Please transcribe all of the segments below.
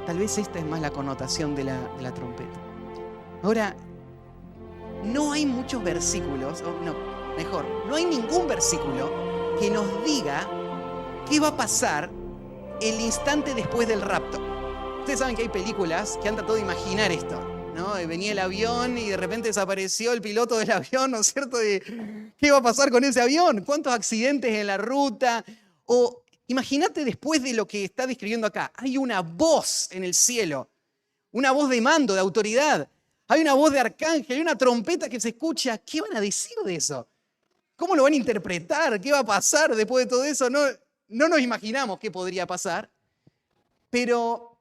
Tal vez esta es más la connotación de la trompeta. Ahora, no hay muchos versículos, no hay ningún versículo que nos diga qué va a pasar el instante después del rapto. Ustedes saben que hay películas que han tratado de imaginar esto, ¿no? Venía el avión y de repente desapareció el piloto del avión, ¿no es cierto? ¿Qué va a pasar con ese avión? ¿Cuántos accidentes en la ruta? O imagínate después de lo que está describiendo acá. Hay una voz en el cielo, una voz de mando, de autoridad. Hay una voz de arcángel, hay una trompeta que se escucha. ¿Qué van a decir de eso? ¿Cómo lo van a interpretar? ¿Qué va a pasar después de todo eso? No nos imaginamos qué podría pasar, pero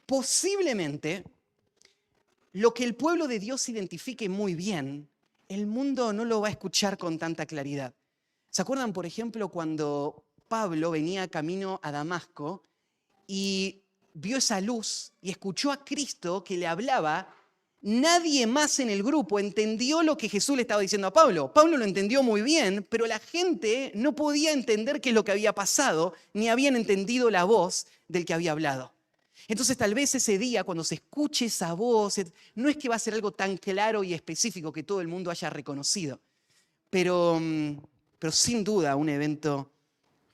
posiblemente lo que el pueblo de Dios identifique muy bien, el mundo no lo va a escuchar con tanta claridad. ¿Se acuerdan, por ejemplo, cuando Pablo venía camino a Damasco y vio esa luz y escuchó a Cristo que le hablaba? Nadie más en el grupo entendió lo que Jesús le estaba diciendo a Pablo. Pablo lo entendió muy bien, pero la gente no podía entender qué es lo que había pasado, ni habían entendido la voz del que había hablado. Entonces tal vez ese día, cuando se escuche esa voz, no es que va a ser algo tan claro y específico que todo el mundo haya reconocido, pero sin duda un evento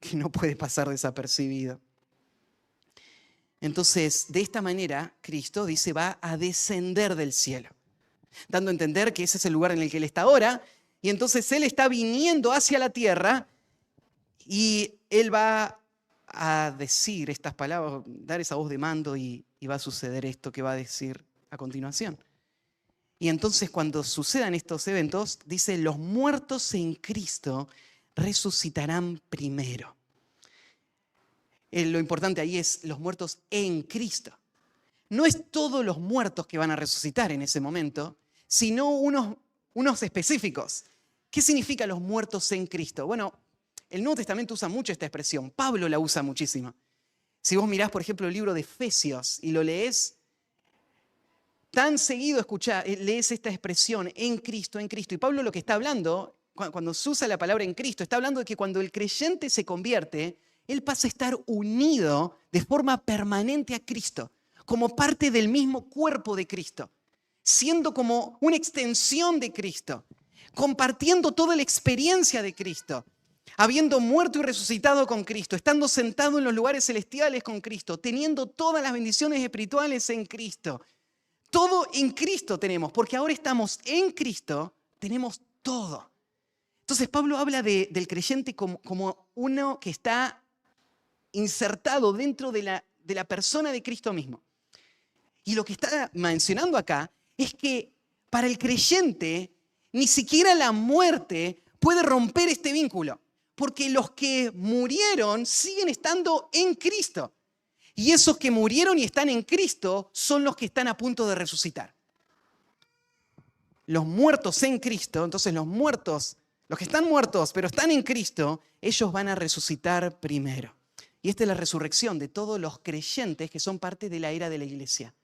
que no puede pasar desapercibido. Entonces, de esta manera, Cristo dice, va a descender del cielo, dando a entender que ese es el lugar en el que Él está ahora, y entonces Él está viniendo hacia la tierra y Él va a decir estas palabras, dar esa voz de mando y va a suceder esto que va a decir a continuación. Y entonces cuando sucedan estos eventos, dice, los muertos en Cristo resucitarán primero. Lo importante ahí es los muertos en Cristo. No es todos los muertos que van a resucitar en ese momento, sino unos específicos. ¿Qué significa los muertos en Cristo? Bueno, el Nuevo Testamento usa mucho esta expresión. Pablo la usa muchísimo. Si vos mirás, por ejemplo, el libro de Efesios y lo lees, tan seguido lees esta expresión, en Cristo, en Cristo. Y Pablo lo que está hablando, cuando se usa la palabra en Cristo, está hablando de que cuando el creyente se convierte, él pasa a estar unido de forma permanente a Cristo, como parte del mismo cuerpo de Cristo, siendo como una extensión de Cristo, compartiendo toda la experiencia de Cristo, habiendo muerto y resucitado con Cristo, estando sentado en los lugares celestiales con Cristo, teniendo todas las bendiciones espirituales en Cristo. Todo en Cristo tenemos, porque ahora estamos en Cristo, tenemos todo. Entonces Pablo habla del creyente como uno que está insertado dentro de la persona de Cristo mismo. Y lo que está mencionando acá es que para el creyente ni siquiera la muerte puede romper este vínculo, porque los que murieron siguen estando en Cristo. Y esos que murieron y están en Cristo son los que están a punto de resucitar. Los muertos en Cristo, entonces los que están muertos pero están en Cristo, ellos van a resucitar primero. Y esta es la resurrección de todos los creyentes que son parte de la era de la iglesia.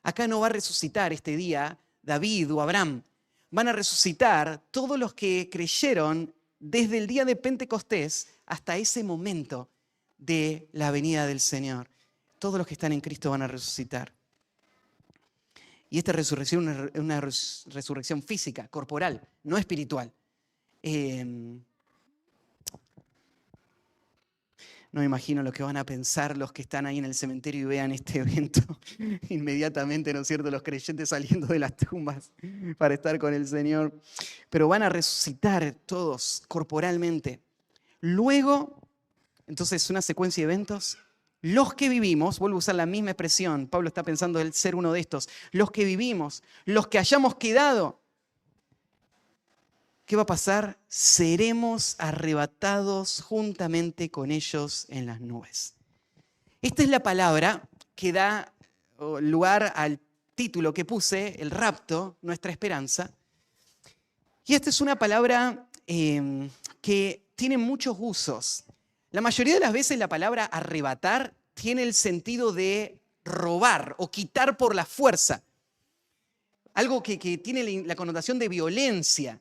Acá no va a resucitar este día David o Abraham. Van a resucitar todos los que creyeron desde el día de Pentecostés hasta ese momento de la venida del Señor. Todos los que están en Cristo van a resucitar. Y esta resurrección es una resurrección física, corporal, no espiritual. No me imagino lo que van a pensar los que están ahí en el cementerio y vean este evento. Inmediatamente, ¿no es cierto?, los creyentes saliendo de las tumbas para estar con el Señor. Pero van a resucitar todos corporalmente. Luego, entonces, una secuencia de eventos. Los que vivimos, vuelvo a usar la misma expresión, Pablo está pensando en ser uno de estos. Los que vivimos, los que hayamos quedado. ¿Qué va a pasar? Seremos arrebatados juntamente con ellos en las nubes. Esta es la palabra que da lugar al título que puse, el rapto, nuestra esperanza. Y esta es una palabra que tiene muchos usos. La mayoría de las veces la palabra arrebatar tiene el sentido de robar o quitar por la fuerza. Algo que tiene la connotación de violencia.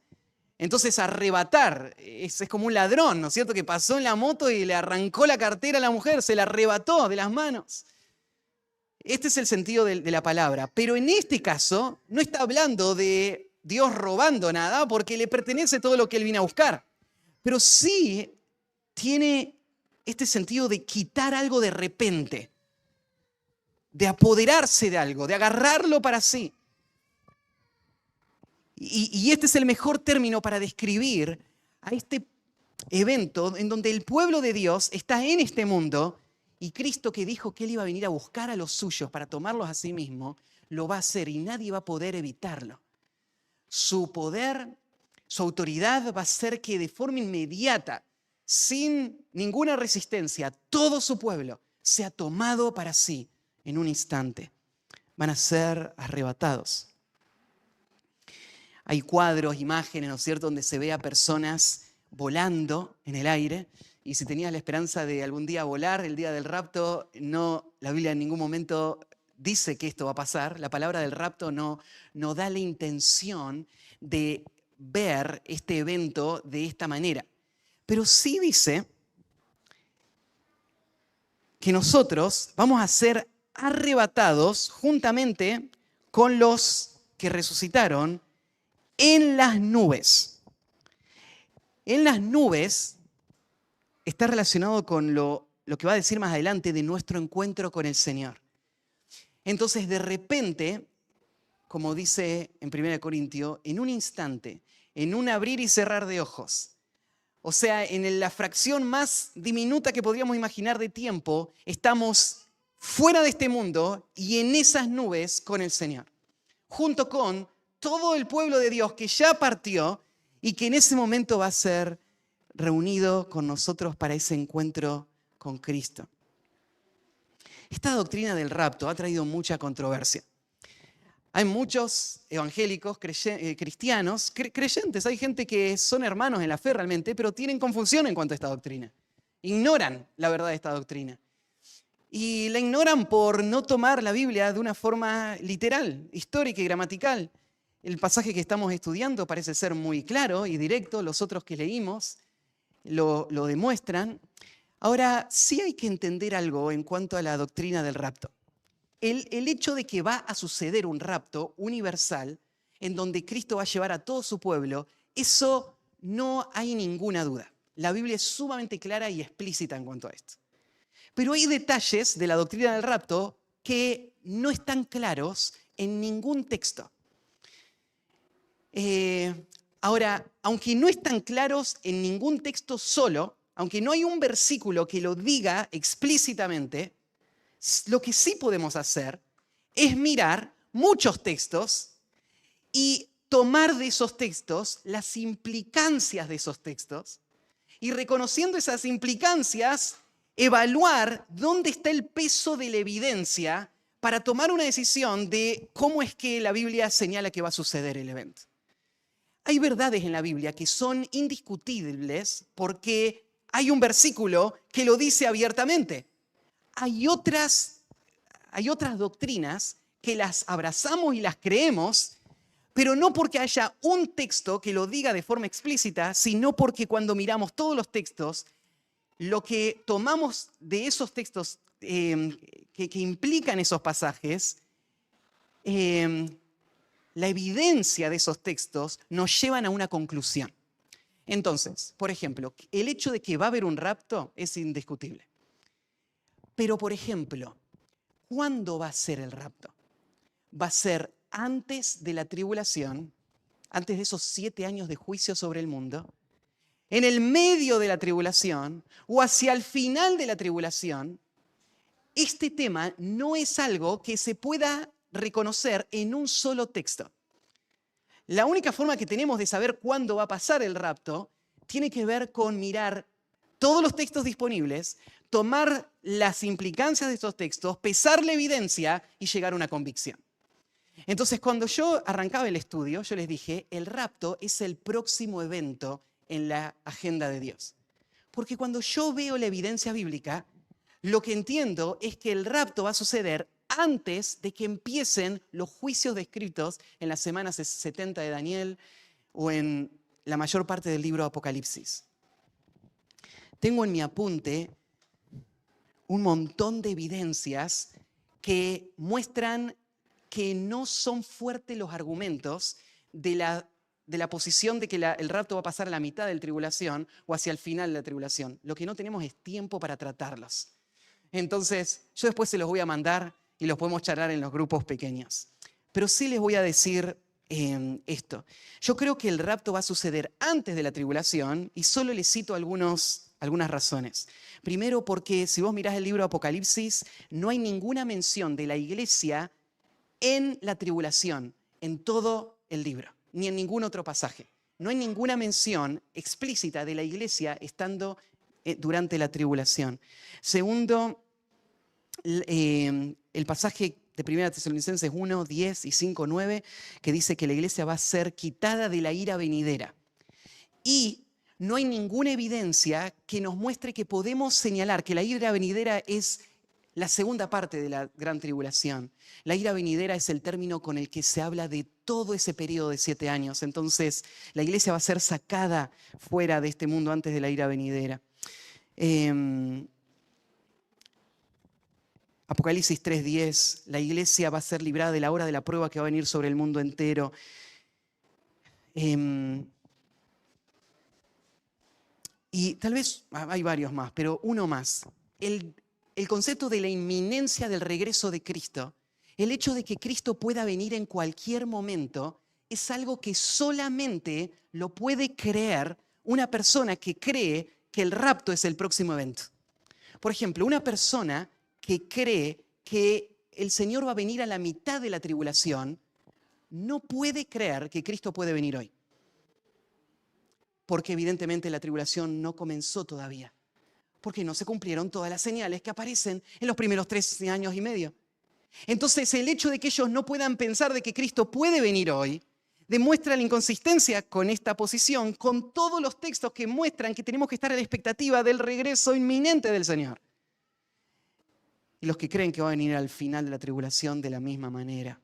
Entonces arrebatar es como un ladrón, ¿no es cierto?, que pasó en la moto y le arrancó la cartera a la mujer, se la arrebató de las manos. este es el sentido de la palabra. Pero en este caso no está hablando de Dios robando nada porque le pertenece todo lo que Él vino a buscar. Pero sí tiene este sentido de quitar algo de repente, de apoderarse de algo, de agarrarlo para sí. Y este es el mejor término para describir a este evento en donde el pueblo de Dios está en este mundo y Cristo, que dijo que Él iba a venir a buscar a los suyos para tomarlos a sí mismo, lo va a hacer y nadie va a poder evitarlo. Su poder, su autoridad va a hacer que de forma inmediata, sin ninguna resistencia, todo su pueblo sea tomado para sí en un instante. Van a ser arrebatados. Hay cuadros, imágenes, ¿no es cierto?, donde se ve a personas volando en el aire. Y si tenías la esperanza de algún día volar, el día del rapto, no, la Biblia en ningún momento dice que esto va a pasar. La palabra del rapto no da la intención de ver este evento de esta manera. Pero sí dice que nosotros vamos a ser arrebatados juntamente con los que resucitaron en las nubes. En las nubes está relacionado con lo que va a decir más adelante de nuestro encuentro con el Señor. Entonces, de repente, como dice en 1 Corintios, en un instante, en un abrir y cerrar de ojos, o sea, en la fracción más diminuta que podríamos imaginar de tiempo, estamos fuera de este mundo y en esas nubes con el Señor, junto con todo el pueblo de Dios que ya partió y que en ese momento va a ser reunido con nosotros para ese encuentro con Cristo. Esta doctrina del rapto ha traído mucha controversia. Hay muchos evangélicos, cristianos, creyentes, hay gente que son hermanos en la fe realmente, pero tienen confusión en cuanto a esta doctrina. Ignoran la verdad de esta doctrina. Y la ignoran por no tomar la Biblia de una forma literal, histórica y gramatical. El pasaje que estamos estudiando parece ser muy claro y directo, los otros que leímos lo demuestran. Ahora, sí hay que entender algo en cuanto a la doctrina del rapto. El hecho de que va a suceder un rapto universal en donde Cristo va a llevar a todo su pueblo, eso no hay ninguna duda. La Biblia es sumamente clara y explícita en cuanto a esto. Pero hay detalles de la doctrina del rapto que no están claros en ningún texto. Ahora, aunque no están claros en ningún texto solo, aunque no hay un versículo que lo diga explícitamente, lo que sí podemos hacer es mirar muchos textos y tomar de esos textos las implicancias de esos textos y reconociendo esas implicancias, evaluar dónde está el peso de la evidencia para tomar una decisión de cómo es que la Biblia señala que va a suceder el evento. Hay verdades en la Biblia que son indiscutibles porque hay un versículo que lo dice abiertamente. Hay otras doctrinas que las abrazamos y las creemos, pero no porque haya un texto que lo diga de forma explícita, sino porque cuando miramos todos los textos, lo que tomamos de esos textos que implican esos pasajes, la evidencia de esos textos nos llevan a una conclusión. Entonces, por ejemplo, el hecho de que va a haber un rapto es indiscutible. Pero, por ejemplo, ¿cuándo va a ser el rapto? ¿Va a ser antes de la tribulación, antes de esos 7 años de juicio sobre el mundo, en el medio de la tribulación o hacia el final de la tribulación? Este tema no es algo que se pueda reconocer en un solo texto. La única forma que tenemos de saber cuándo va a pasar el rapto tiene que ver con mirar todos los textos disponibles, tomar las implicancias de estos textos, pesar la evidencia y llegar a una convicción. Entonces, cuando yo arrancaba el estudio, yo les dije, el rapto es el próximo evento en la agenda de Dios. Porque cuando yo veo la evidencia bíblica, lo que entiendo es que el rapto va a suceder antes de que empiecen los juicios descritos en las semanas 70 de Daniel o en la mayor parte del libro Apocalipsis. Tengo en mi apunte un montón de evidencias que muestran que no son fuertes los argumentos de la posición de que el rapto va a pasar a la mitad de la tribulación o hacia el final de la tribulación. Lo que no tenemos es tiempo para tratarlos. Entonces, yo después se los voy a mandar y los podemos charlar en los grupos pequeños. Pero sí les voy a decir esto. Yo creo que el rapto va a suceder antes de la tribulación y solo les cito algunas razones. Primero, porque si vos mirás el libro de Apocalipsis, no hay ninguna mención de la iglesia en la tribulación, en todo el libro, ni en ningún otro pasaje. No hay ninguna mención explícita de la iglesia estando durante la tribulación. Segundo, el pasaje de 1 Tesalonicenses 1, 10 y 5, 9, que dice que la iglesia va a ser quitada de la ira venidera. Y no hay ninguna evidencia que nos muestre que podemos señalar que la ira venidera es la segunda parte de la gran tribulación. La ira venidera es el término con el que se habla de todo ese periodo de 7 años. Entonces, la iglesia va a ser sacada fuera de este mundo antes de la ira venidera. Apocalipsis 3:10, la iglesia va a ser librada de la hora de la prueba que va a venir sobre el mundo entero. Y tal vez hay varios más, pero uno más. El concepto de la inminencia del regreso de Cristo, el hecho de que Cristo pueda venir en cualquier momento, es algo que solamente lo puede creer una persona que cree que el rapto es el próximo evento. Por ejemplo, una persona que cree que el Señor va a venir a la mitad de la tribulación, no puede creer que Cristo puede venir hoy. Porque evidentemente la tribulación no comenzó todavía. Porque no se cumplieron todas las señales que aparecen en los primeros 3 años y medio. Entonces, el hecho de que ellos no puedan pensar de que Cristo puede venir hoy, demuestra la inconsistencia con esta posición, con todos los textos que muestran que tenemos que estar a la expectativa del regreso inminente del Señor. Y los que creen que va a venir al final de la tribulación de la misma manera.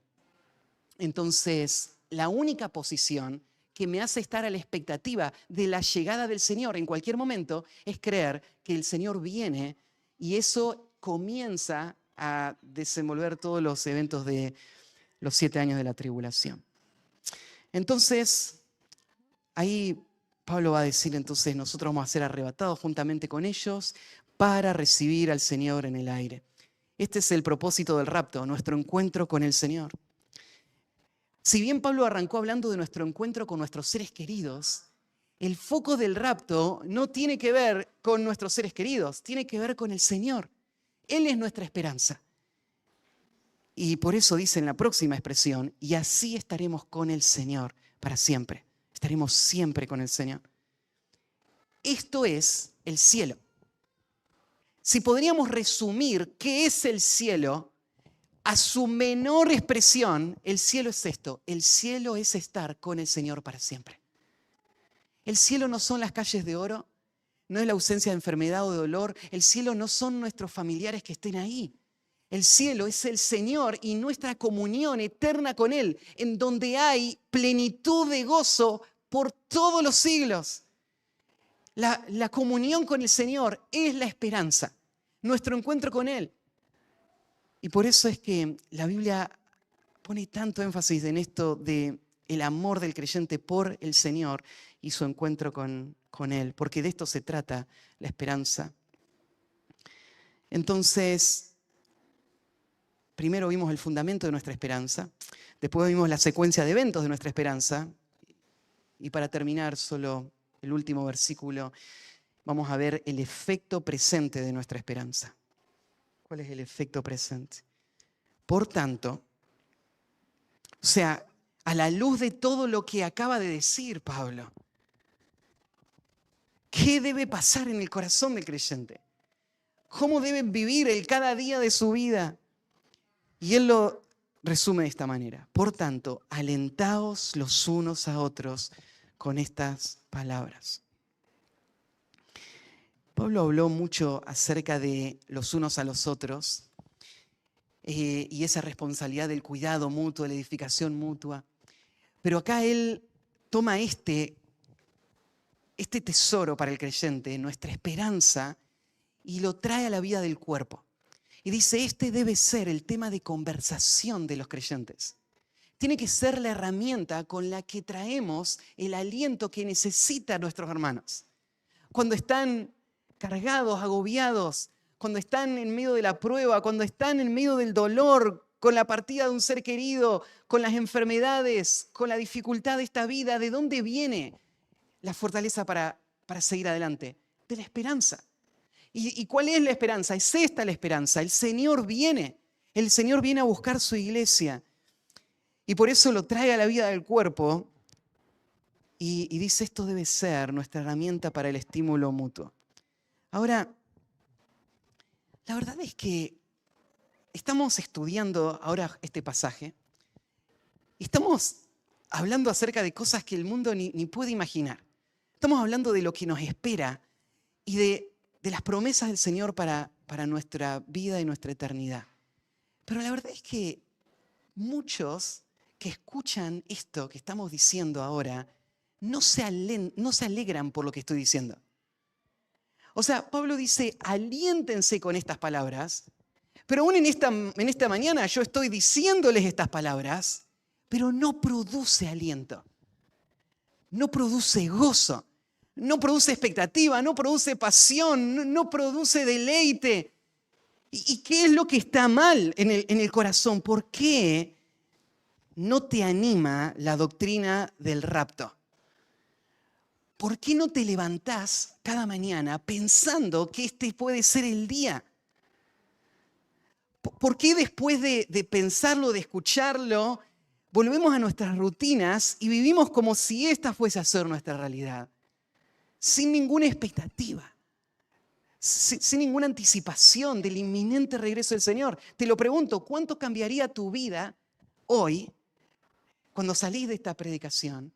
Entonces, la única posición que me hace estar a la expectativa de la llegada del Señor en cualquier momento es creer que el Señor viene y eso comienza a desenvolver todos los eventos de los 7 años de la tribulación. Entonces, ahí Pablo va a decir, entonces nosotros vamos a ser arrebatados juntamente con ellos para recibir al Señor en el aire. Este es el propósito del rapto, nuestro encuentro con el Señor. Si bien Pablo arrancó hablando de nuestro encuentro con nuestros seres queridos, el foco del rapto no tiene que ver con nuestros seres queridos, tiene que ver con el Señor. Él es nuestra esperanza. Y por eso dice en la próxima expresión, y así estaremos con el Señor para siempre. Estaremos siempre con el Señor. Esto es el cielo. Si podríamos resumir qué es el cielo, a su menor expresión, el cielo es esto. El cielo es estar con el Señor para siempre. El cielo no son las calles de oro, no es la ausencia de enfermedad o de dolor. El cielo no son nuestros familiares que estén ahí. El cielo es el Señor y nuestra comunión eterna con Él, en donde hay plenitud de gozo por todos los siglos. La comunión con el Señor es la esperanza, nuestro encuentro con Él. Y por eso es que la Biblia pone tanto énfasis en esto de el amor del creyente por el Señor y su encuentro con Él, porque de esto se trata la esperanza. Entonces, primero vimos el fundamento de nuestra esperanza, después vimos la secuencia de eventos de nuestra esperanza, y para terminar, solo el último versículo, vamos a ver el efecto presente de nuestra esperanza. ¿Cuál es el efecto presente? Por tanto, o sea, a la luz de todo lo que acaba de decir Pablo, ¿qué debe pasar en el corazón del creyente? ¿Cómo deben vivir el cada día de su vida? Y él lo resume de esta manera. Por tanto, alentaos los unos a otros con estas palabras. Pablo habló mucho acerca de los unos a los otros y esa responsabilidad del cuidado mutuo, de la edificación mutua. Pero acá él toma este tesoro para el creyente, nuestra esperanza, y lo trae a la vida del cuerpo. Y dice, este debe ser el tema de conversación de los creyentes. Tiene que ser la herramienta con la que traemos el aliento que necesitan nuestros hermanos. Cuando están cargados, agobiados, cuando están en medio de la prueba, cuando están en medio del dolor, con la partida de un ser querido, con las enfermedades, con la dificultad de esta vida, ¿de dónde viene la fortaleza para seguir adelante? De la esperanza. ¿Y cuál es la esperanza? Es esta la esperanza. El Señor viene a buscar su iglesia. Y por eso lo trae a la vida del cuerpo y dice, esto debe ser nuestra herramienta para el estímulo mutuo. Ahora, la verdad es que estamos estudiando ahora este pasaje y estamos hablando acerca de cosas que el mundo ni puede imaginar. Estamos hablando de lo que nos espera y de las promesas del Señor para nuestra vida y nuestra eternidad. Pero la verdad es que muchos que escuchan esto que estamos diciendo ahora no se alegran por lo que estoy diciendo. O sea, Pablo dice, aliéntense con estas palabras, pero aún en esta mañana yo estoy diciéndoles estas palabras, pero no produce aliento, no produce gozo, no produce expectativa, no produce pasión, no produce deleite. ¿Y qué es lo que está mal en el corazón? ¿Por qué no te anima la doctrina del rapto? ¿Por qué no te levantás cada mañana pensando que este puede ser el día? ¿Por qué después de pensarlo, de escucharlo, volvemos a nuestras rutinas y vivimos como si esta fuese a ser nuestra realidad? Sin ninguna expectativa, sin ninguna anticipación del inminente regreso del Señor. Te lo pregunto, ¿cuánto cambiaría tu vida hoy cuando salís de esta predicación?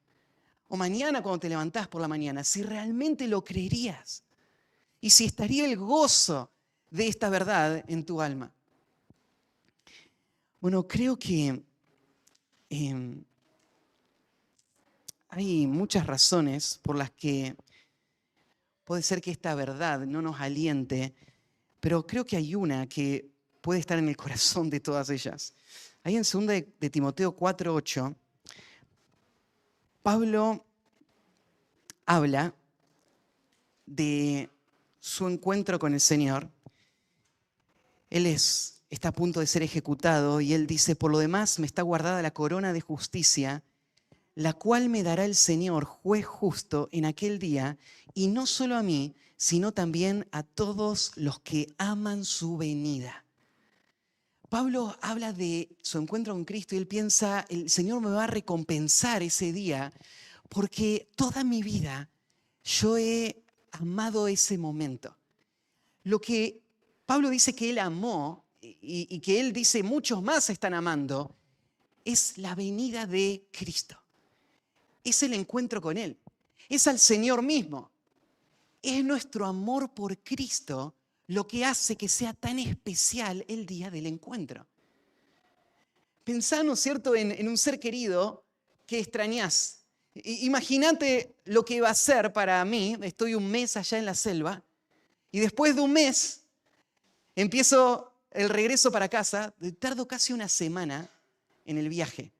O mañana cuando te levantás por la mañana, si realmente lo creerías y si estaría el gozo de esta verdad en tu alma. Bueno, creo que hay muchas razones por las que puede ser que esta verdad no nos aliente, pero creo que hay una que puede estar en el corazón de todas ellas. Ahí en 2 de Timoteo 4:8, Pablo habla de su encuentro con el Señor. Él está a punto de ser ejecutado y él dice, por lo demás me está guardada la corona de justicia, la cual me dará el Señor, juez justo, en aquel día, y no solo a mí, sino también a todos los que aman su venida. Pablo habla de su encuentro con Cristo y él piensa, el Señor me va a recompensar ese día, porque toda mi vida yo he amado ese momento. Lo que Pablo dice que él amó y que él dice muchos más están amando, es la venida de Cristo. Es el encuentro con Él. Es al Señor mismo. Es nuestro amor por Cristo lo que hace que sea tan especial el día del encuentro. Pensá, ¿no es cierto?, en un ser querido que extrañás. Imagínate lo que va a ser para mí. Estoy un mes allá en la selva y después de un mes empiezo el regreso para casa. Tardo casi una semana en el viaje.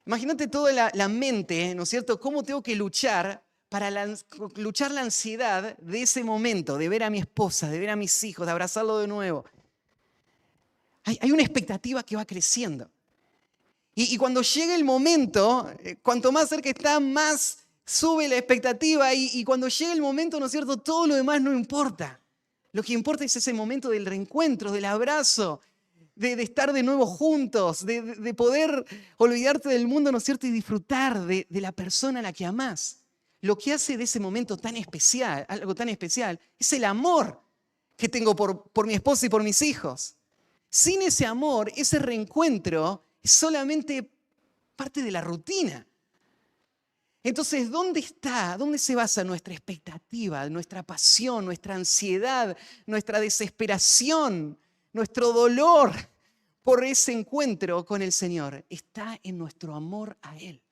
Imagínate toda la mente, ¿no es cierto?, cómo tengo que luchar para luchar la ansiedad de ese momento, de ver a mi esposa, de ver a mis hijos, de abrazarlo de nuevo. Hay una expectativa que va creciendo. Y cuando llega el momento, cuanto más cerca está, más sube la expectativa. Y cuando llega el momento, ¿no es cierto?, todo lo demás no importa. Lo que importa es ese momento del reencuentro, del abrazo, de estar de nuevo juntos, de poder olvidarte del mundo, ¿no es cierto?, y disfrutar de la persona a la que amás. Lo que hace de ese momento tan especial, algo tan especial, es el amor que tengo por mi esposa y por mis hijos. Sin ese amor, ese reencuentro es solamente parte de la rutina. Entonces, ¿dónde se basa nuestra expectativa, nuestra pasión, nuestra ansiedad, nuestra desesperación, nuestro dolor por ese encuentro con el Señor? Está en nuestro amor a Él.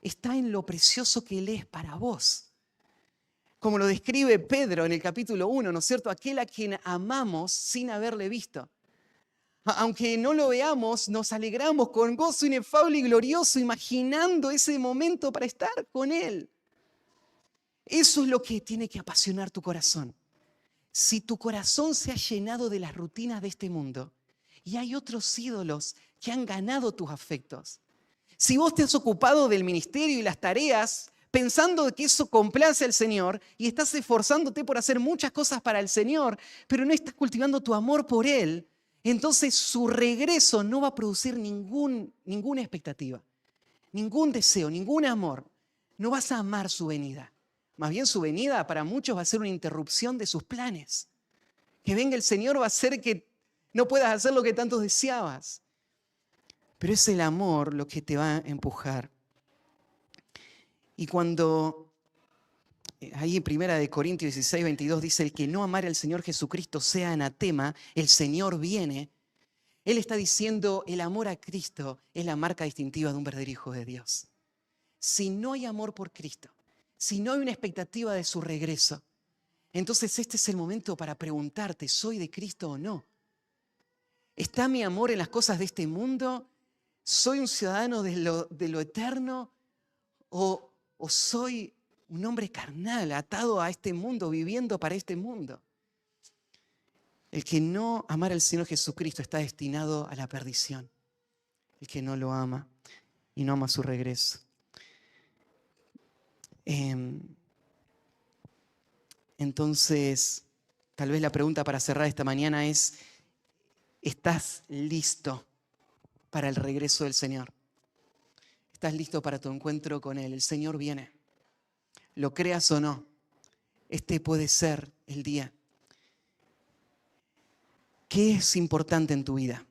Está en lo precioso que Él es para vos. como lo describe Pedro en el capítulo 1, ¿no es cierto? Aquel a quien amamos sin haberle visto. Aunque no lo veamos, nos alegramos con gozo inefable y glorioso, imaginando ese momento para estar con Él. Eso es lo que tiene que apasionar tu corazón. Si tu corazón se ha llenado de las rutinas de este mundo y hay otros ídolos que han ganado tus afectos, si vos te has ocupado del ministerio y las tareas pensando que eso complace al Señor y estás esforzándote por hacer muchas cosas para el Señor, pero no estás cultivando tu amor por Él, entonces su regreso no va a producir ninguna expectativa, ningún deseo, ningún amor. No vas a amar su venida. Más bien su venida para muchos va a ser una interrupción de sus planes. Que venga el Señor va a hacer que no puedas hacer lo que tanto deseabas. Pero es el amor lo que te va a empujar. Y cuando ahí en 1 Corintios 16, 22 dice, el que no amare al Señor Jesucristo sea anatema, el Señor viene. Él está diciendo, el amor a Cristo es la marca distintiva de un verdadero hijo de Dios. Si no hay amor por Cristo, si no hay una expectativa de su regreso, entonces este es el momento para preguntarte, ¿soy de Cristo o no? ¿Está mi amor en las cosas de este mundo? ¿Soy un ciudadano de lo eterno? ¿O soy un hombre carnal, atado a este mundo, viviendo para este mundo? El que no amara al Señor Jesucristo está destinado a la perdición. El que no lo ama y no ama su regreso. Entonces, tal vez la pregunta para cerrar esta mañana es, ¿estás listo para el regreso del Señor? ¿Estás listo para tu encuentro con Él? El Señor viene. Lo creas o no, este puede ser el día. ¿Qué es importante en tu vida?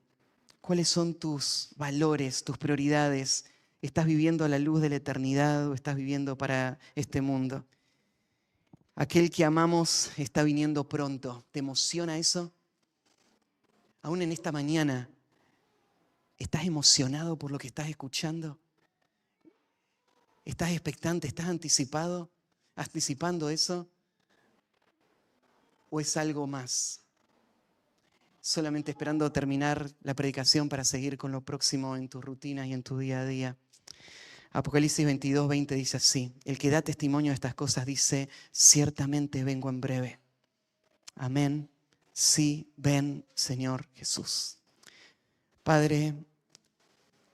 ¿Cuáles son tus valores, tus prioridades? ¿Estás viviendo a la luz de la eternidad o estás viviendo para este mundo? Aquel que amamos está viniendo pronto. ¿Te emociona eso? Aún en esta mañana, ¿estás emocionado por lo que estás escuchando? ¿Estás expectante? ¿Estás anticipando eso? ¿O es algo más? Solamente esperando terminar la predicación para seguir con lo próximo en tus rutinas y en tu día a día. Apocalipsis 22, 20 dice así, el que da testimonio de estas cosas dice, ciertamente vengo en breve. Amén. Sí, ven, Señor Jesús. Padre,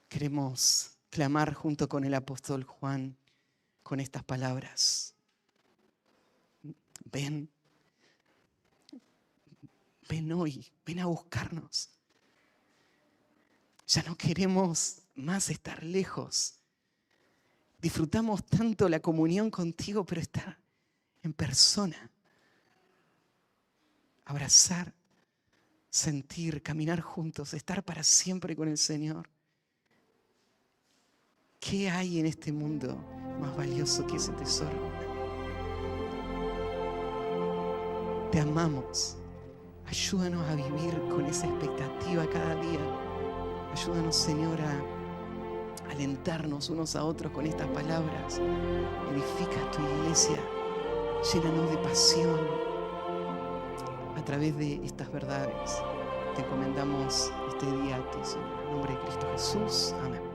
queremos clamar junto con el apóstol Juan con estas palabras. Ven. Ven hoy, ven a buscarnos. Ya no queremos más estar lejos. Disfrutamos tanto la comunión contigo, pero estar en persona. Abrazar, sentir, caminar juntos, estar para siempre con el Señor. ¿Qué hay en este mundo más valioso que ese tesoro? Te amamos. Ayúdanos a vivir con esa expectativa cada día. Ayúdanos, Señor, a alentarnos unos a otros con estas palabras. Edifica tu iglesia. Llénanos de pasión a través de estas verdades. Te encomendamos este día a ti, Señor. En nombre de Cristo Jesús. Amén.